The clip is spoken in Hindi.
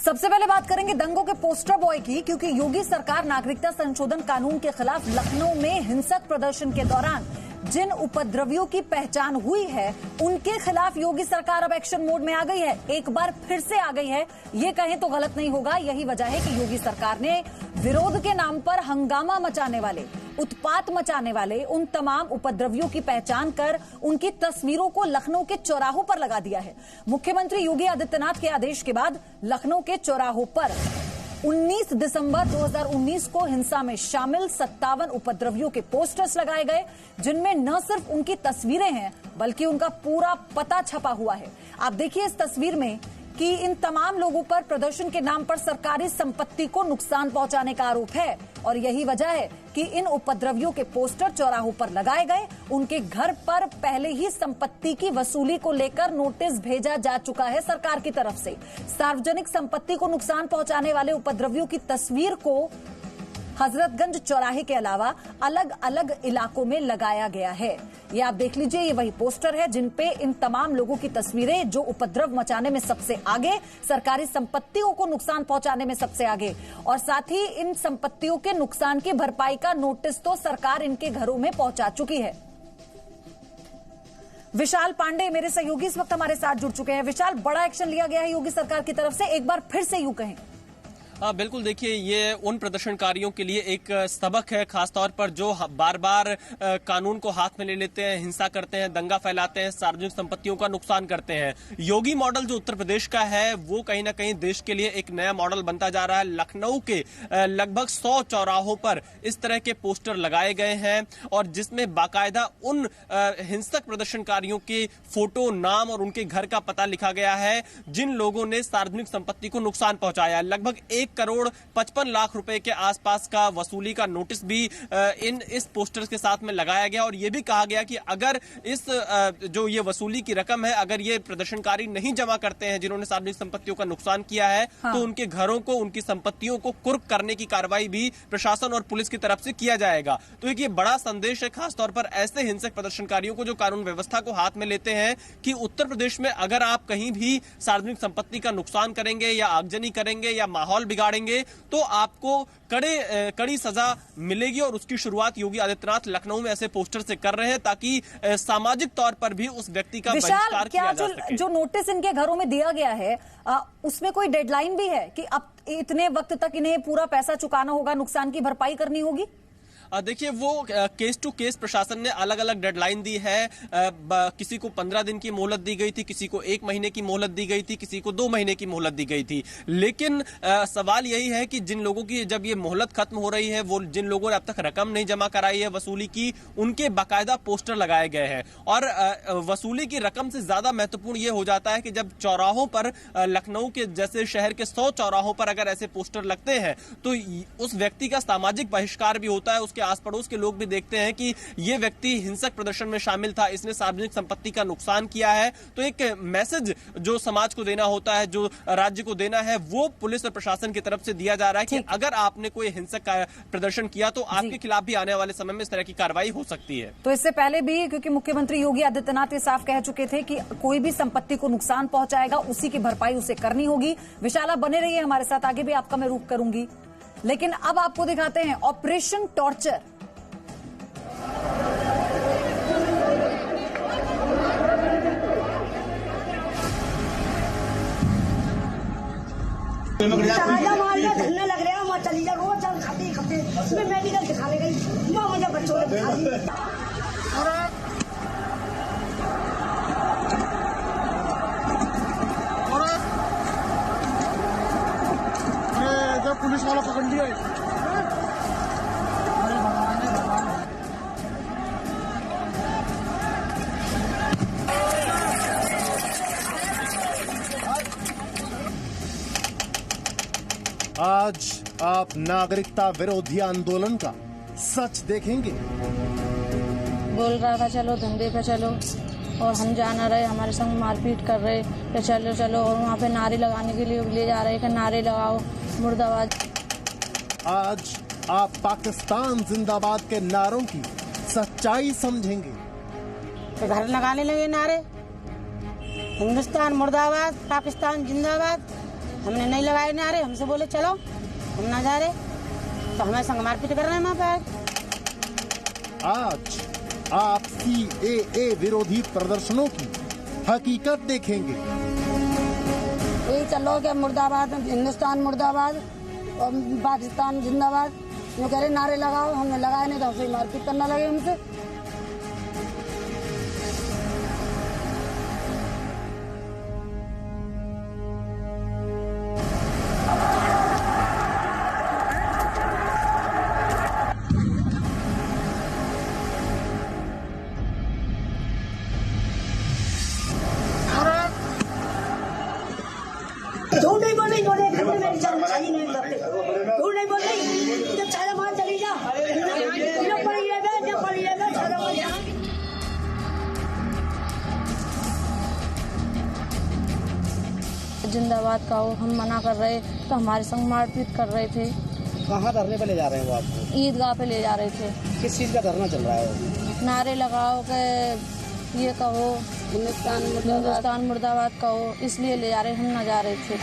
सबसे पहले बात करेंगे दंगों के पोस्टर बॉय की, क्योंकि योगी सरकार नागरिकता संशोधन कानून के खिलाफ लखनऊ में हिंसक प्रदर्शन के दौरान जिन उपद्रवियों की पहचान हुई है उनके खिलाफ योगी सरकार अब एक्शन मोड में आ गई है। एक बार फिर से आ गई है, ये कहें तो गलत नहीं होगा। यही वजह है कि योगी सरकार ने विरोध के नाम पर हंगामा मचाने वाले, उत्पात मचाने वाले उन तमाम उपद्रवियों की पहचान कर उनकी तस्वीरों को लखनऊ के चौराहों पर लगा दिया है। मुख्यमंत्री योगी आदित्यनाथ के आदेश के बाद लखनऊ के चौराहों पर 19 दिसंबर 2019 को हिंसा में शामिल 57 उपद्रवियों के पोस्टर्स लगाए गए, जिनमें न सिर्फ उनकी तस्वीरें हैं बल्कि उनका पूरा पता छपा हुआ है। आप देखिए इस तस्वीर में कि इन तमाम लोगों पर प्रदर्शन के नाम पर सरकारी संपत्ति को नुकसान पहुंचाने का आरोप है और यही वजह है कि इन उपद्रवियों के पोस्टर चौराहों पर लगाए गए। उनके घर पर पहले ही संपत्ति की वसूली को लेकर नोटिस भेजा जा चुका है सरकार की तरफ से। सार्वजनिक संपत्ति को नुकसान पहुंचाने वाले उपद्रवियों की तस्वीर को हजरतगंज चौराहे के अलावा अलग अलग इलाकों में लगाया गया है। ये आप देख लीजिए, ये वही पोस्टर है जिन पे इन तमाम लोगों की तस्वीरें जो उपद्रव मचाने में सबसे आगे, सरकारी संपत्तियों को नुकसान पहुंचाने में सबसे आगे, और साथ ही इन संपत्तियों के नुकसान की भरपाई का नोटिस तो सरकार इनके घरों में पहुंचा चुकी है। विशाल पांडे मेरे सहयोगी इस वक्त हमारे साथ जुड़ चुके हैं। विशाल, बड़ा एक्शन लिया गया है योगी सरकार की तरफ से, एक बार फिर से यूं कहें। हाँ बिल्कुल, देखिए ये उन प्रदर्शनकारियों के लिए एक सबक है, खासतौर पर जो बार बार कानून को हाथ में ले लेते हैं, हिंसा करते हैं, दंगा फैलाते हैं, सार्वजनिक संपत्तियों का नुकसान करते हैं। योगी मॉडल जो उत्तर प्रदेश का है वो कहीं ना कहीं देश के लिए एक नया मॉडल बनता जा रहा है। लखनऊ के लगभग 100 चौराहों पर इस तरह के पोस्टर लगाए गए हैं और जिसमें बाकायदा उन हिंसक प्रदर्शनकारियों के फोटो, नाम और उनके घर का पता लिखा गया है जिन लोगों ने सार्वजनिक संपत्ति को नुकसान पहुंचाया। लगभग 1 करोड़ 55 लाख रुपए के आसपास का वसूली का नोटिस भी इस पोस्टर्स के साथ में लगाया गया और यह भी कहा गया कि अगर इस जो ये वसूली की रकम है, अगर ये प्रदर्शनकारी नहीं जमा करते हैं जिन्होंने सार्वजनिक संपत्तियों का नुकसान किया है, हाँ। तो उनके घरों को, उनकी संपत्तियों को कुर्क करने की कार्रवाई भी प्रशासन और पुलिस की तरफ से किया जाएगा। तो एक ये बड़ा संदेश है खासतौर पर ऐसे हिंसक प्रदर्शनकारियों को जो कानून व्यवस्था को हाथ में लेते हैं कि उत्तर प्रदेश में अगर आप कहीं भी सार्वजनिक संपत्ति का नुकसान करेंगे या आगजनी करेंगे या माहौल बिगाड़ेंगे तो आपको कड़ी सजा मिलेगी। और उसकी शुरुआत योगी आदित्यनाथ लखनऊ में ऐसे पोस्टर से कर रहे हैं ताकि सामाजिक तौर पर भी उस व्यक्ति का बहिष्कार किया जा सके। जो नोटिस इनके घरों में दिया गया है उसमें कोई डेडलाइन भी है कि अब इतने वक्त तक इन्हें पूरा पैसा चुकाना होगा, नुकसान की भरपाई करनी होगी? देखिए वो केस टू केस प्रशासन ने अलग अलग डेडलाइन दी है। किसी को 15 दिन की मोहलत दी गई थी, किसी को 1 महीने की मोहलत दी गई थी, किसी को 2 महीने की मोहलत दी गई थी। लेकिन सवाल यही है कि जिन लोगों की जब ये मोहलत खत्म हो रही है, वो जिन लोगों ने अब तक रकम नहीं जमा कराई है वसूली की, उनके बाकायदा पोस्टर लगाए गए हैं। और वसूली की रकम से ज्यादा महत्वपूर्ण ये हो जाता है कि जब चौराहों पर, लखनऊ के जैसे शहर के 100 चौराहों पर अगर ऐसे पोस्टर लगते हैं तो उस व्यक्ति का सामाजिक बहिष्कार भी होता है। उसके आस पड़ोस के लोग भी देखते हैं कि ये व्यक्ति हिंसक प्रदर्शन में शामिल था, इसने सार्वजनिक संपत्ति का नुकसान किया है। तो एक मैसेज जो समाज को देना होता है, जो राज्य को देना है, वो पुलिस और प्रशासन की तरफ से दिया जा रहा है कि अगर आपने कोई हिंसक प्रदर्शन किया तो आपके खिलाफ भी आने वाले समय में इस तरह की कार्रवाई हो सकती है। तो इससे पहले भी, क्योंकि मुख्यमंत्री योगी आदित्यनाथ ये साफ कह चुके थे कि कोई भी संपत्ति को नुकसान पहुंचाएगा उसी की भरपाई उसे करनी होगी। विशाला बने रहिए हमारे साथ, आगे भी आपका मैं रुख करूंगी। लेकिन अब आपको दिखाते हैं ऑपरेशन टॉर्चर। धरने लग रहा है, वहाँ चली जा, रोज खाते मैं मेडिकल दिखाने गई, वहाँ मुझे बच्चों ने दिखा दी। अरे पुलिस वाला पकड़ लिया। आज आप नागरिकता विरोधी आंदोलन का सच देखेंगे। बोल रहा था चलो धंधे पे चलो, और हम जा ना रहे, हमारे संग मारपीट कर रहे कि चलो चलो, और वहाँ पे नारे लगाने के लिए ले जा रहे कि नारे लगाओ मुर्दाबाद। आज आप पाकिस्तान जिंदाबाद के नारों की सच्चाई समझेंगे। तो घर लगाने लगे नारे, हिंदुस्तान मुर्दाबाद, पाकिस्तान जिंदाबाद। हमने नहीं लगाए नारे, हमसे बोले चलो हम ना जा रहे, तो हमारे संग मारपीट कर रहे हैं वहाँ पे। आज आप CAA विरोधी प्रदर्शनों की हकीकत देखेंगे। यही चल रहा है कि मुर्दाबाद, हिंदुस्तान मुर्दाबाद और पाकिस्तान जिंदाबाद। वो कह रहे नारे लगाओ, हमने लगाए नहीं तो हमसे मारपीट करना लगे हमसे। झूठ नहीं बोल रही, मेरी जान चाहिए नहीं करते, झूठ नहीं बोल रही। जब छाला मार चली जा, जब पड़ी है छाला मार जा। जिंदाबाद का हो, हम मना कर रहे तो हमारे संग मारपीट कर रहे थे। कहाँ धरने पे ले जा रहे हैं वो आपको? ईदगाह पे ले जा रहे थे। किस चीज़ का धरना चल रहा है? नारे लगाओ के ये कहो हिंदुस्तान मुर्दाबाद कहो, इसलिए ले जा रहे, हम ना जा रहे थे।